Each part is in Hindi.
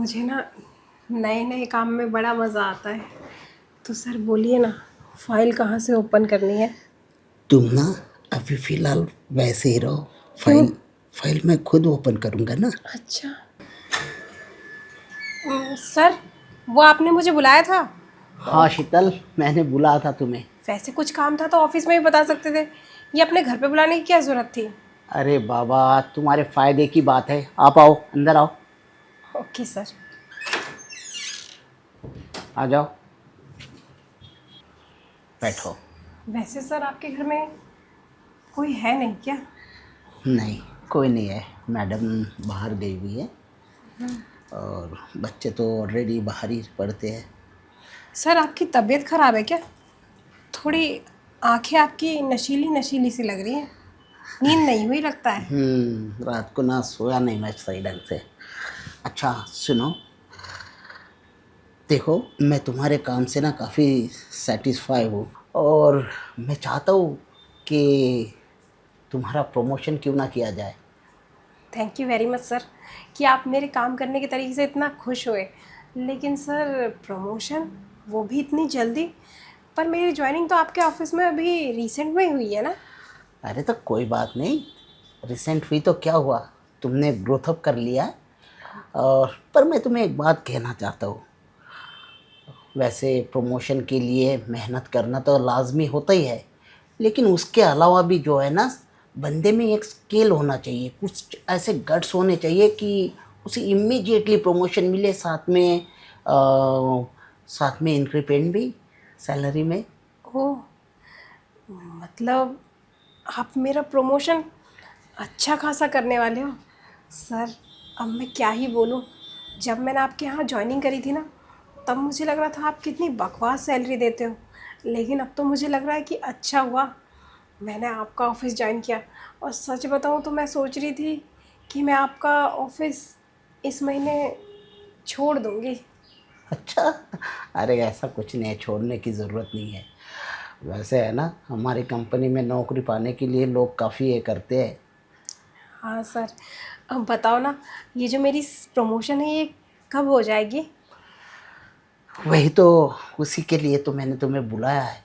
मुझे ना नए नए काम में बड़ा मज़ा आता है। तो सर बोलिए ना, फाइल कहाँ से ओपन करनी है? तुम ना अभी फ़िलहाल वैसे ही रहो। क्यों? फाइल फाइल मैं खुद ओपन करूँगा ना। अच्छा। सर, वो आपने मुझे बुलाया था। हाँ शीतल, मैंने बुलाया था तुम्हें। वैसे कुछ काम था तो ऑफिस में भी बता सकते थे। ये अपने घर पे बुलाने की क्या ज़रूरत थी? अरे बाबा, तुम्हारे फ़ायदे की बात है। आप आओ, अंदर आओ। Okay sir. आ जाओ, बैठो। वैसे सर आपके घर में कोई है नहीं क्या? नहीं, कोई नहीं है। मैडम बाहर गई हुई है और बच्चे तो ऑलरेडी बाहर ही पढ़ते हैं। सर आपकी तबीयत खराब है क्या? थोड़ी आंखें आपकी नशीली नशीली सी लग रही हैं। नींद नहीं हुई लगता है। रात को ना सोया नहीं मैं सही ढंग से। अच्छा सुनो, देखो मैं तुम्हारे काम से ना काफ़ी सेटिस्फाई हूँ और मैं चाहता हूँ कि तुम्हारा प्रमोशन क्यों ना किया जाए। Thank you very much sir कि आप मेरे काम करने के तरीके से इतना खुश हुए। लेकिन सर प्रमोशन, वो भी इतनी जल्दी? पर मेरी ज्वाइनिंग तो आपके ऑफिस में अभी रिसेंट में ही हुई है ना? अरे तो कोई बात नहीं, रिसेंट हुई तो क्या हुआ, तुमने ग्रोथ अप कर लिया है। और पर मैं तुम्हें एक बात कहना चाहता हूँ। वैसे प्रमोशन के लिए मेहनत करना तो लाजमी होता ही है, लेकिन उसके अलावा भी जो है ना, बंदे में एक स्किल होना चाहिए, कुछ ऐसे गट्स होने चाहिए कि उसे इमीडिएटली प्रमोशन मिले, साथ में इंक्रीमेंट भी सैलरी में। ओह, मतलब आप मेरा प्रमोशन अच्छा खासा करने वाले हो? सर अब मैं क्या ही बोलूँ। जब मैंने आपके यहाँ ज्वाइनिंग करी थी ना, तब मुझे लग रहा था आप कितनी बकवास सैलरी देते हो। लेकिन अब तो मुझे लग रहा है कि अच्छा हुआ मैंने आपका ऑफिस ज्वाइन किया। और सच बताऊँ तो मैं सोच रही थी कि मैं आपका ऑफिस इस महीने छोड़ दूँगी। अच्छा, अरे ऐसा कुछ नहीं है, छोड़ने की ज़रूरत नहीं है। वैसे है ना, हमारी कंपनी में नौकरी पाने के लिए लोग काफ़ी ये करते हैं। हाँ सर। अब बताओ ना, ये जो मेरी प्रमोशन है ये कब हो जाएगी? वही तो, उसी के लिए तो मैंने तुम्हें बुलाया है।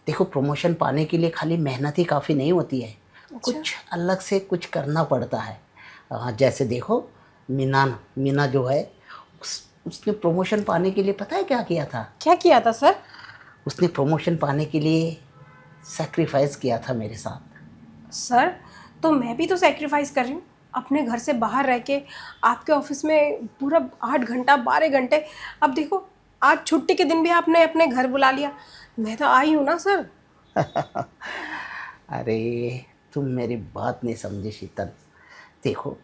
देखो प्रमोशन पाने के लिए खाली मेहनत ही काफ़ी नहीं होती है, अच्छा। कुछ अलग से कुछ करना पड़ता है। जैसे देखो, मीना मीना जो है, उसने प्रमोशन पाने के लिए पता है क्या किया था? क्या किया था सर? उसने प्रमोशन पाने के लिए सेक्रीफाइस किया था मेरे साथ। सर तो मैं भी तो सेक्रीफाइस कर रही हूँ अपने घर से बाहर रह के आपके ऑफिस में पूरा 8 घंटा 12 घंटे। अब देखो, आज छुट्टी के दिन भी आपने अपने घर बुला लिया। मैं तो आई हूँ ना सर। अरे तुम मेरी बात नहीं समझे शीतल। देखो,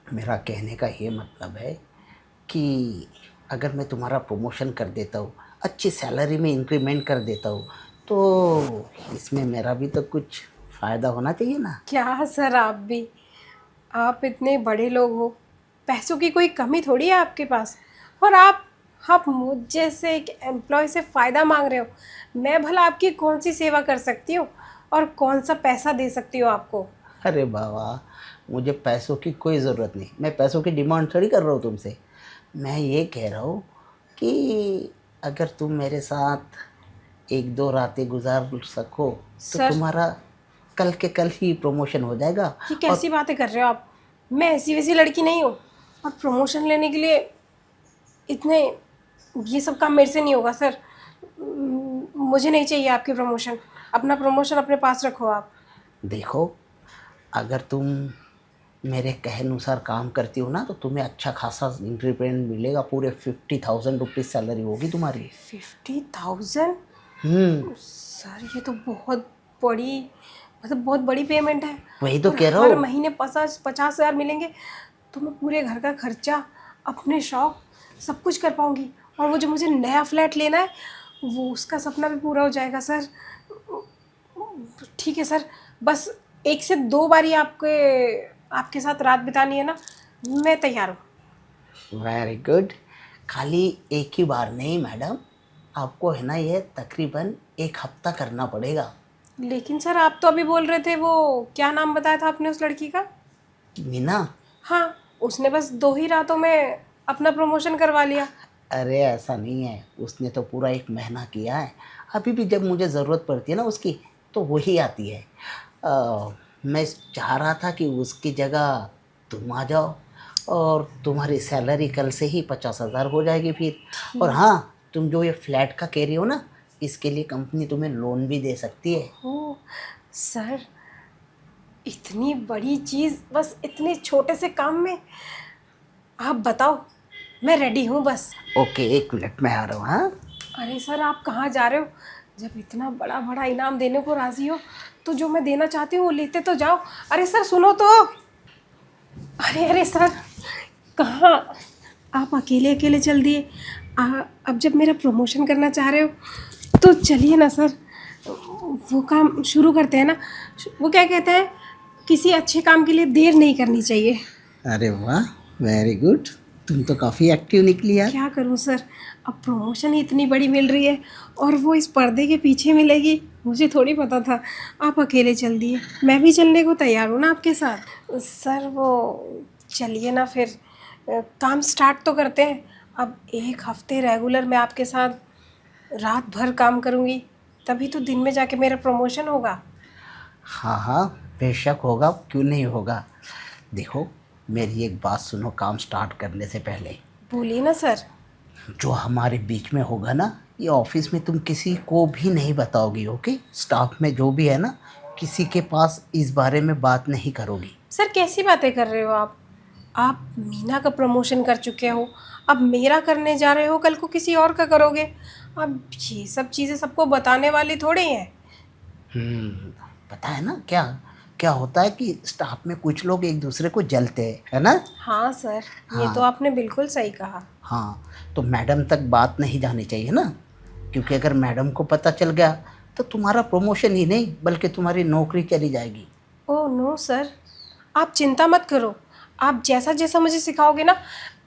मेरा कहने का ये मतलब है कि अगर मैं तुम्हारा प्रमोशन कर देता हूँ, अच्छी सैलरी में इंक्रीमेंट कर देता हूँ, तो इसमें मेरा भी तो कुछ फ़ायदा होना चाहिए ना। क्या सर, आप भी, आप इतने बड़े लोग हो, पैसों की कोई कमी थोड़ी है आपके पास। और आप मुझ जैसे एक एम्प्लॉय से फ़ायदा मांग रहे हो। मैं भला आपकी कौन सी सेवा कर सकती हूँ और कौन सा पैसा दे सकती हूँ आपको? अरे बाबा, मुझे पैसों की कोई ज़रूरत नहीं, मैं पैसों की डिमांड थोड़ी कर रहा हूँ तुमसे। मैं ये कह रहा हूँ कि अगर तुम मेरे साथ एक दो रातें गुजार सको तो सर तुम्हारा कल के कल ही प्रमोशन हो जाएगा। ये और कैसी बातें कर रहे हो आप? मैं ऐसी वैसी लड़की नहीं हूँ। और प्रमोशन लेने के लिए इतने, ये सब काम मेरे से नहीं होगा सर। मुझे नहीं चाहिए आपकी प्रमोशन। अपना प्रमोशन अपने पास रखो आप। देखो, अगर तुम मेरे कहे अनुसार काम करती हो ना, तो तुम्हें अच्छा खासा इंक्रीमेंट मिलेगा, पूरे 50,000 रुपीज़ सैलरी होगी तुम्हारी। 50,000? हम्म। सर ये तो बहुत बड़ी, मतलब बहुत बड़ी पेमेंट है। वही तो और कह रहा हर हूँ। महीने 50-50 हज़ार मिलेंगे तो मैं पूरे घर का खर्चा, अपने शौक, सब कुछ कर पाऊँगी। और वो जो मुझे नया फ्लैट लेना है, वो उसका सपना भी पूरा हो जाएगा सर। ठीक है सर, बस 1 से 2 बारी आपके आपके साथ रात बितानी है ना, मैं तैयार हूँ। Very good. खाली एक ही बार नहीं मैडम, आपको है ना ये तकरीबन एक हफ्ता करना पड़ेगा। लेकिन सर आप तो अभी बोल रहे थे, वो क्या नाम बताया था आपने उस लड़की का? मीना। हाँ, उसने बस 2 ही रातों में अपना प्रमोशन करवा लिया। अरे ऐसा नहीं है, उसने तो पूरा 1 महीना किया है। अभी भी जब मुझे ज़रूरत पड़ती है ना उसकी, तो वही आती है। मैं चाह रहा था कि उसकी जगह तुम आ जाओ, और तुम्हारी सैलरी कल से ही 50,000 हो जाएगी फिर। और ठीक। हाँ, तुम जो ये फ्लैट का कह रही हो ना, इसके लिए कंपनी तुम्हें लोन भी दे सकती है। ओ सर, इतनी बड़ी चीज़ बस इतने छोटे से काम में। आप बताओ, मैं रेडी हूँ बस। ओके, 1 मिनट में आ रहा हूँ। हाँ, अरे सर, आप कहाँ जा रहे हो? जब इतना बड़ा बड़ा इनाम देने को राज़ी हो तो जो मैं देना चाहती हूँ वो लेते तो जाओ। अरे सर सुनो तो। अरे अरे सर, कहाँ? आप अकेले अकेले चल दिए। अब जब मेरा प्रमोशन करना चाह रहे हो तो चलिए ना सर, वो काम शुरू करते हैं ना। वो क्या कहते हैं, किसी अच्छे काम के लिए देर नहीं करनी चाहिए। अरे वाह, वेरी गुड। तुम तो काफ़ी एक्टिव निकली यार। क्या करूं सर, अब प्रमोशन ही इतनी बड़ी मिल रही है और वो इस पर्दे के पीछे मिलेगी, मुझे थोड़ी पता था। आप अकेले चल दिए, मैं भी चलने को तैयार हूँ ना आपके साथ। सर वो चलिए ना फिर, काम स्टार्ट तो करते हैं। अब 1 हफ्ते रेगुलर मैं आपके साथ रात भर काम करूँगी, तभी तो दिन में जाके मेरा प्रमोशन होगा। हाँ हाँ, बेशक होगा, क्यों नहीं होगा। देखो, मेरी एक बात सुनो काम स्टार्ट करने से पहले। बोलिए ना सर। जो हमारे बीच में होगा ना, ये ऑफिस में तुम किसी को भी नहीं बताओगी, ओके? स्टाफ में जो भी है ना, किसी के पास इस बारे में बात नहीं करोगी। सर कैसी बातें कर रहे हो आप? आप मीना का प्रमोशन कर चुके हो, अब मेरा करने जा रहे हो, कल को किसी और का करोगे। अब ये सब चीज़ें सबको बताने वाली थोड़ी हैं। पता है ना क्या क्या होता है कि स्टाफ में कुछ लोग एक दूसरे को जलते हैं, है ना? हाँ सर, ये तो हाँ आपने बिल्कुल सही कहा। हाँ, तो मैडम तक बात नहीं जानी चाहिए ना, क्योंकि अगर मैडम को पता चल गया तो तुम्हारा प्रमोशन ही नहीं बल्कि तुम्हारी नौकरी चली जाएगी। ओह नो सर, आप चिंता मत करो। आप जैसा जैसा मुझे सिखाओगे ना,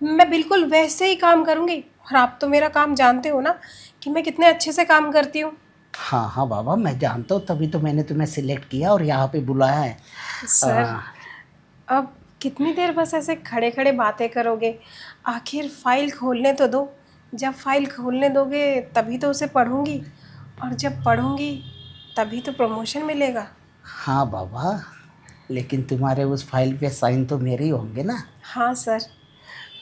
मैं बिल्कुल वैसे ही काम करूँगी। और आप तो मेरा काम जानते हो ना कि मैं कितने अच्छे से काम करती हूँ। हाँ हाँ बाबा, मैं जानता हूँ, तभी तो मैंने तुम्हें सिलेक्ट किया और यहाँ पे बुलाया है। सर, अब कितनी देर बस ऐसे खड़े खड़े बातें करोगे? आखिर फाइल खोलने तो दो। जब फाइल खोलने दोगे तभी तो उसे पढ़ूंगी, और जब पढ़ूंगी तभी तो प्रमोशन मिलेगा। हाँ बाबा, लेकिन तुम्हारे उस फाइल पे साइन तो मेरे ही होंगे ना? हाँ सर,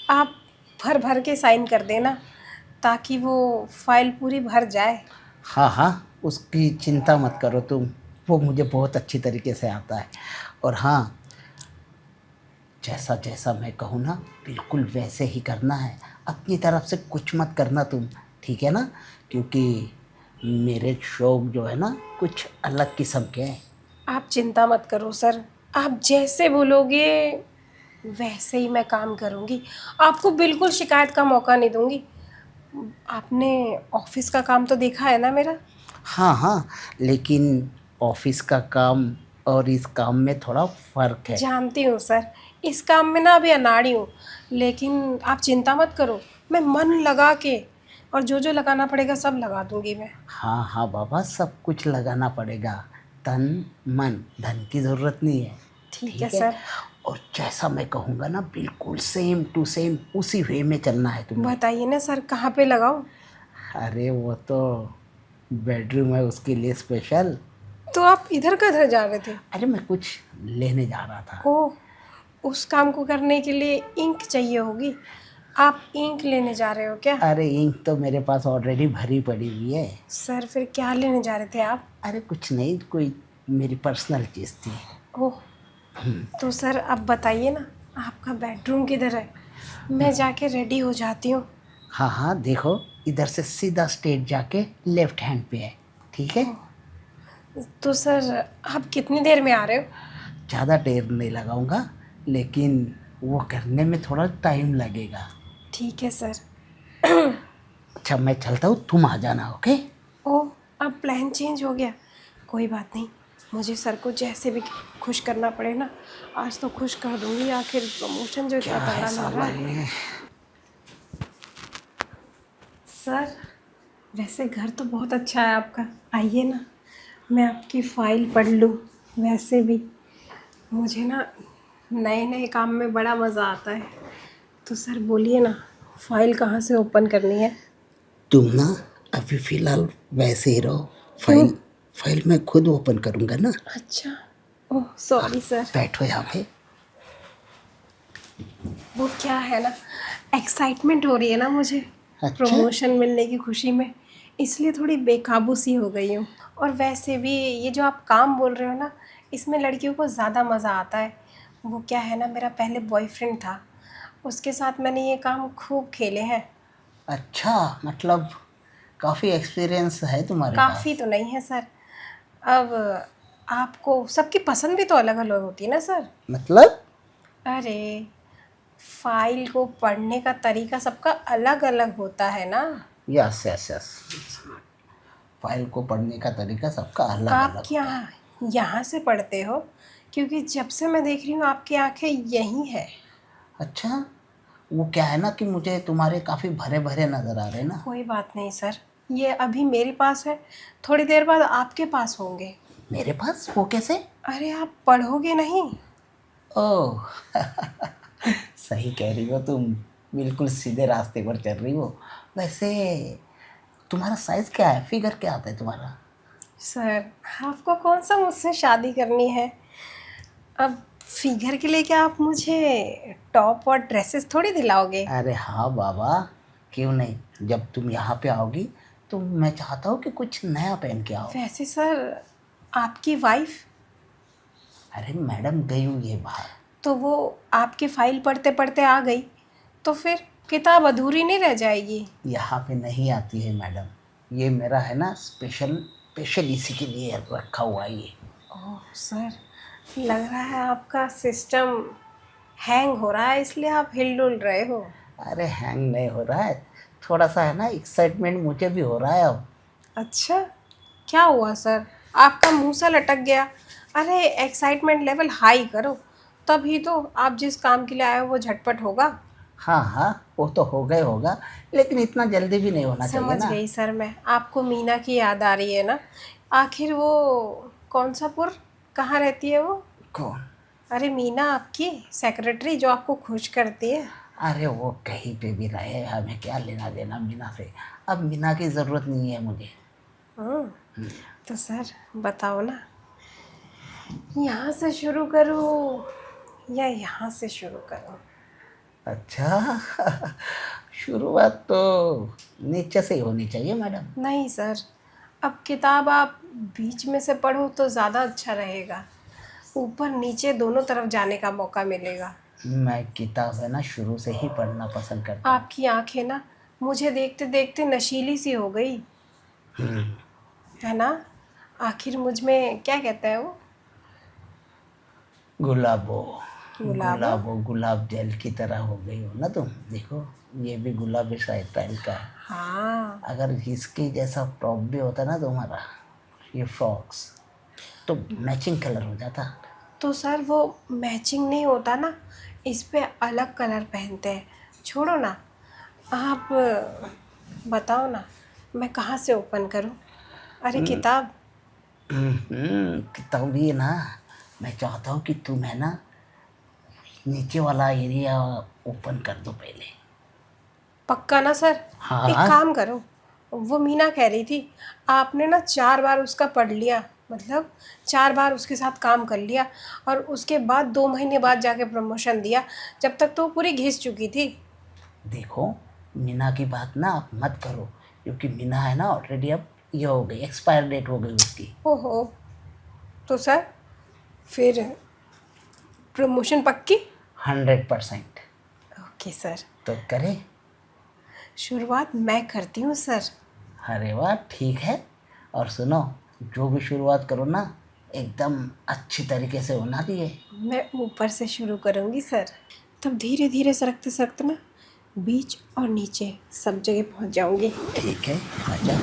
आप भर भर के साइन कर देना ताकि वो फाइल पूरी भर जाए। हाँ हाँ, उसकी चिंता मत करो तुम, वो मुझे बहुत अच्छी तरीके से आता है। और हाँ, जैसा जैसा मैं कहूँ ना, बिल्कुल वैसे ही करना है। अपनी तरफ से कुछ मत करना तुम, ठीक है ना? क्योंकि मेरे शौक जो है ना, कुछ अलग किस्म के हैं। आप चिंता मत करो सर, आप जैसे बोलोगे वैसे ही मैं काम करूँगी। आपको बिल्कुल शिकायत का मौका नहीं दूँगी। आपने ऑफिस का काम तो देखा है ना मेरा। हाँ हाँ, लेकिन ऑफिस का काम और इस काम में थोड़ा फ़र्क है। जानती हूँ सर, इस काम में ना अभी अनाड़ी हूँ, लेकिन आप चिंता मत करो, मैं मन लगा के और जो जो लगाना पड़ेगा सब लगा दूँगी मैं। हाँ हाँ बाबा, सब कुछ लगाना पड़ेगा, तन मन, धन की ज़रूरत नहीं है। ठीक है ठीक है? सर। और जैसा मैं कहूँगा ना, बिल्कुल सेम टू सेम उसी वे में चलना है तुम्हें। बताइए ना सर, कहाँ पे लगाऊँ? अरे वो तो बेडरूम है उसके लिए स्पेशल। तो आप इधर का इधर जा रहे थे? अरे मैं कुछ लेने जा रहा था। ओह, उस काम को करने के लिए इंक चाहिए होगी। आप इंक लेने जा रहे हो क्या? अरे इंक तो मेरे पास ऑलरेडी भरी पड़ी हुई है। सर फिर क्या लेने जा रहे थे आप? अरे कुछ नहीं, कोई मेरी पर्सनल चीज़ थी। ओह, तो सर अब बताइए ना, आपका बेडरूम किधर है? मैं जाके रेडी हो जाती हूँ। हाँ हाँ, देखो, इधर से सीधा स्ट्रेट जाके लेफ्ट हैंड पे है, ठीक है? तो सर आप कितनी देर में आ रहे हो? ज़्यादा देर नहीं लगाऊंगा, लेकिन वो करने में थोड़ा टाइम लगेगा। ठीक है सर। अच्छा, मैं चलता हूँ, तुम आ जाना, ओके? ओह, अब प्लान चेंज हो गया। कोई बात नहीं, मुझे सर को जैसे भी खुश करना पड़े ना, आज तो खुश कर दूंगी। आखिर प्रमोशन जो इतना क्या है तगड़ा मिल साला रहा है। ये? सर, वैसे घर तो बहुत अच्छा है आपका। आइए ना, मैं आपकी फ़ाइल पढ़ लूँ। वैसे भी मुझे ना नए नए काम में बड़ा मज़ा आता है। तो सर बोलिए ना, फाइल कहाँ से ओपन करनी है? तुम ना अभी फ़िलहाल वैसे ही रहो। फाइल फाइल मैं खुद ओपन करूँगा ना। अच्छा, ओह सॉरी सर। बैठो यहाँ पे। वो क्या है ना, एक्साइटमेंट हो रही है ना मुझे अच्छा। प्रमोशन मिलने की खुशी में, इसलिए थोड़ी बेकाबू सी हो गई हूँ। और वैसे भी ये जो आप काम बोल रहे हो ना, इसमें लड़कियों को ज़्यादा मज़ा आता है। वो क्या है ना, मेरा पहले बॉयफ्रेंड था, उसके साथ मैंने ये काम खूब खेले हैं। अच्छा, मतलब काफ़ी एक्सपीरियंस है तुम्हारे काफ़ी पास। तो नहीं है सर। अब आपको सबकी पसंद भी तो अलग अलग होती है ना सर। मतलब? अरे, फाइल को पढ़ने का तरीका सबका अलग अलग होता है ना। Yes yes yes. फाइल को पढ़ने का तरीका सबका अलग आप अलग क्या होता है। यहाँ से पढ़ते हो? क्योंकि जब से मैं देख रही हूँ आपकी आंखें यहीं है। अच्छा, वो क्या है ना कि मुझे तुम्हारे काफ़ी भरे भरे नज़र आ रहे हैं ना। कोई बात नहीं सर, ये अभी मेरे पास है, थोड़ी देर बाद आपके पास होंगे। मेरे पास? वो कैसे? अरे आप पढ़ोगे नहीं? ओह सही कह रही हो तुम, बिल्कुल सीधे रास्ते पर चल रही हो। वैसे तुम्हारा साइज़ क्या है, फिगर क्या आता है तुम्हारा? सर, आपको कौन सा मुझसे शादी करनी है? अब फिगर के लिए क्या आप मुझे टॉप और ड्रेसेस थोड़ी दिलाओगे? अरे हाँ बाबा, क्यों नहीं। जब तुम यहाँ पे आओगी तो मैं चाहता हूँ कि कुछ नया पहन के आओ। वैसे सर, आपकी वाइफ, अरे मैडम गई हुई है बाहर। तो वो आपकी फाइल पढ़ते पढ़ते आ गई, तो फिर किताब अधूरी नहीं रह जाएगी। यहाँ पे नहीं आती है मैडम, ये मेरा है ना स्पेशल स्पेशल इसी के लिए रखा हुआ है ये। ओह सर, लग रहा है आपका सिस्टम हैंग हो रहा है, इसलिए आप हिल डुल रहे हो। अरे हैंग नहीं हो रहा है, थोड़ा सा है ना एक्साइटमेंट मुझे भी हो रहा है अब। अच्छा, क्या हुआ सर? आपका मुंह सा लटक गया। अरे एक्साइटमेंट लेवल हाई करो, तभी तो आप जिस काम के लिए आए हो वो झटपट होगा। हाँ हाँ, वो तो होगा ही होगा, लेकिन इतना जल्दी भी नहीं होना चाहिए समझ ना। गई सर मैं, आपको मीना की याद आ रही है ना? आखिर वो कौन सा पुर, कहाँ रहती है वो? कौन? अरे मीना, आपकी सेक्रेटरी जो आपको खुश करती है। अरे वो कहीं पे भी रहे, हमें क्या लेना देना मीना से। अब मीना की ज़रूरत नहीं है मुझे। हम्म, तो सर बताओ ना, यहाँ से शुरू करूँ या यहाँ से शुरू करूँ? अच्छा शुरुआत तो नीचे से ही होनी चाहिए मैडम। नहीं सर, अब किताब आप बीच में से पढ़ो तो ज़्यादा अच्छा रहेगा, ऊपर नीचे दोनों तरफ जाने का मौका मिलेगा। मैं किताब है ना शुरू से ही पढ़ना पसंद करता हूँ। आपकी आंखें ना मुझे देखते देखते नशीली सी हो गई, है ना? आखिर मुझ में क्या कहता है वो? गुलाबो, गुलाबो। गुलाबो गुलाब जल की तरह हो गई हो ना तुम। देखो, ये भी गुलाबी स्टाइल का है। हाँ, अगर इसके जैसा टॉप भी होता ना तुम्हारा, ये फ्रॉक्स, तो मैचिंग कलर हो जाता। तो सर वो मैचिंग नहीं होता ना, इस पे अलग कलर पहनते हैं। छोड़ो ना, आप बताओ ना, मैं कहाँ से ओपन करूँ? अरे किताब। किताब भी ना, मैं चाहता हूँ कि तुम है ना नीचे वाला एरिया ओपन कर दो पहले। पक्का ना सर? एक हाँ। काम करो, वो मीना कह रही थी आपने ना 4 बार उसका पढ़ लिया, मतलब 4 बार उसके साथ काम कर लिया, और उसके बाद 2 महीने बाद जाके प्रमोशन दिया, जब तक तो वो पूरी घिस चुकी थी। देखो, मीना की बात ना आप मत करो, क्योंकि मीना है ना ऑलरेडी अब ये हो गई, एक्सपायर डेट हो गई उसकी। ओहो, तो सर फिर प्रमोशन पक्की? 100%। ओके सर, तो करें? शुरुआत मैं करती हूँ सर। अरे वाह, ठीक है। और सुनो, जो भी शुरुआत करो ना, एकदम अच्छी तरीके से होना चाहिए। मैं ऊपर से शुरू करूँगी सर, तब धीरे धीरे सरकते सरकते ना बीच और नीचे सब जगह पहुँच जाऊँगी। ठीक है, आजा।